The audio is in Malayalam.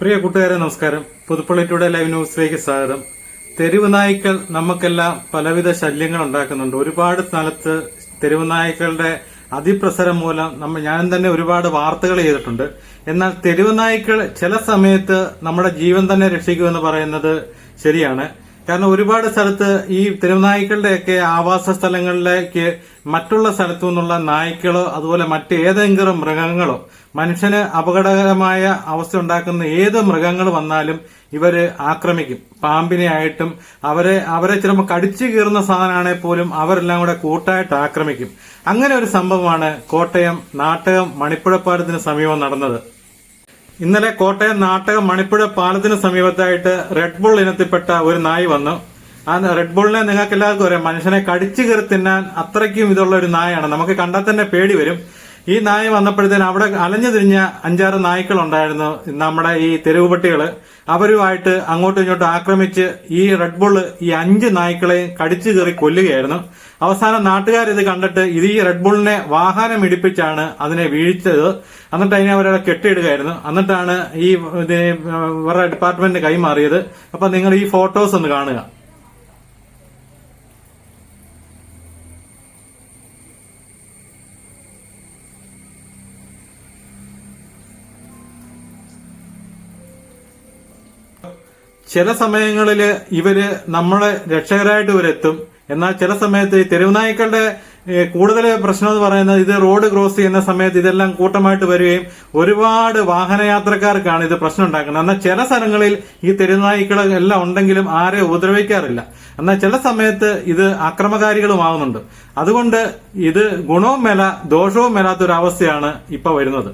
പ്രിയ കൂട്ടുകാരെ നമസ്കാരം. പുതുപ്പള്ളി ടുഡേ ലൈവ് ന്യൂസിലേക്ക് സ്വാഗതം. തെരുവ് നായ്ക്കൾ നമുക്കെല്ലാം പലവിധ ശല്യങ്ങൾ ഉണ്ടാക്കുന്നുണ്ട്. ഒരുപാട് സ്ഥലത്ത് തെരുവ് നായ്ക്കളുടെ അതിപ്രസരം മൂലം ഞാൻ തന്നെ ഒരുപാട് വാർത്തകൾ ചെയ്തിട്ടുണ്ട്. എന്നാൽ തെരുവ് നായ്ക്കൾ ചില സമയത്ത് നമ്മുടെ ജീവൻ തന്നെ രക്ഷിക്കുമെന്ന് പറയുന്നത് ശരിയാണ്. കാരണം ഒരുപാട് സ്ഥലത്ത് ഈ തെരുവുനായ്ക്കളുടെയൊക്കെ ആവാസ സ്ഥലങ്ങളിലേക്ക് മറ്റുള്ള സ്ഥലത്തു നിന്നുള്ള നായ്ക്കളോ അതുപോലെ മറ്റേതെങ്കിലും മൃഗങ്ങളോ മനുഷ്യന് അപകടകരമായ അവസ്ഥ ഉണ്ടാക്കുന്ന ഏത് മൃഗങ്ങൾ വന്നാലും ഇവര് ആക്രമിക്കും. പാമ്പിനെ ആയിട്ടും അവരെ ചിലപ്പോൾ കടിച്ചു കീറുന്ന സാധനമാണെങ്കിൽ പോലും അവരെല്ലാം കൂടെ കൂട്ടായിട്ട് ആക്രമിക്കും. അങ്ങനെ ഒരു സംഭവമാണ് കോട്ടയം നാട്ടകം മണിപ്പുഴപ്പാലത്തിന് സമീപം നടന്നത്. ഇന്നലെ കോട്ടയം നാട്ടകം മണിപ്പുഴ പാലത്തിന് സമീപത്തായിട്ട് റെഡ് ബുൾ ഇനത്തിൽപ്പെട്ട ഒരു നായ് വന്നു. ആ റെഡ് ബുള്ളിനെ നിങ്ങൾക്ക് എല്ലാവർക്കും അറിയാം, മനുഷ്യനെ കടിച്ചു കയറി തിന്നാൻ അത്രയ്ക്കും ഇതുള്ള ഒരു നായാണ്. നമുക്ക് കണ്ടാൽ തന്നെ പേടി വരും. ഈ നായ വന്നപ്പോഴത്തേന് അവിടെ അലഞ്ഞു തിരിഞ്ഞ 5-6 നായ്ക്കളുണ്ടായിരുന്നു, നമ്മുടെ ഈ തെരുവ് പട്ടികള്. അവരുമായിട്ട് അങ്ങോട്ടും ഇങ്ങോട്ടും ആക്രമിച്ച് ഈ റെഡ് ബുള്ള് ഈ 5 നായ്ക്കളെയും കടിച്ചു കയറി കൊല്ലുകയായിരുന്നു. അവസാനം നാട്ടുകാരിത് കണ്ടിട്ട് ഈ റെഡ് ബുള്ളിനെ വാഹനം ഇടിപ്പിച്ചാണ് അതിനെ വീഴ്ചത്. എന്നിട്ട് അതിനെ അവരവിടെ കെട്ടിയിടുകയായിരുന്നു. എന്നിട്ടാണ് ഈ ഇവരുടെ ഡിപ്പാർട്ട്മെന്റിന് കൈമാറിയത്. അപ്പൊ നിങ്ങൾ ഈ ഫോട്ടോസ് ഒന്ന് കാണുക. ചില സമയങ്ങളില് ഇവര് നമ്മളെ രക്ഷകരായിട്ട് ഇവരെത്തും. എന്നാൽ ചില സമയത്ത് ഈ തെരുവുനായ്ക്കളുടെ കൂടുതൽ പ്രശ്നം എന്ന് പറയുന്നത് ഇത് റോഡ് ക്രോസ് ചെയ്യുന്ന സമയത്ത് ഇതെല്ലാം കൂട്ടമായിട്ട് വരികയും ഒരുപാട് വാഹനയാത്രക്കാർക്കാണ് ഇത് പ്രശ്നം ഉണ്ടാക്കുന്നത്. എന്നാൽ ചില സ്ഥലങ്ങളിൽ ഈ തെരുവുനായ്ക്കൾ എല്ലാം ഉണ്ടെങ്കിലും ആരെ ഉപദ്രവിക്കാറില്ല. എന്നാൽ ചില സമയത്ത് ഇത് ആക്രമകാരികളുമാകുന്നുണ്ട്. അതുകൊണ്ട് ഇത് ഗുണവും മേല ദോഷവും മേലാത്തൊരവസ്ഥയാണ് ഇപ്പൊ വരുന്നത്.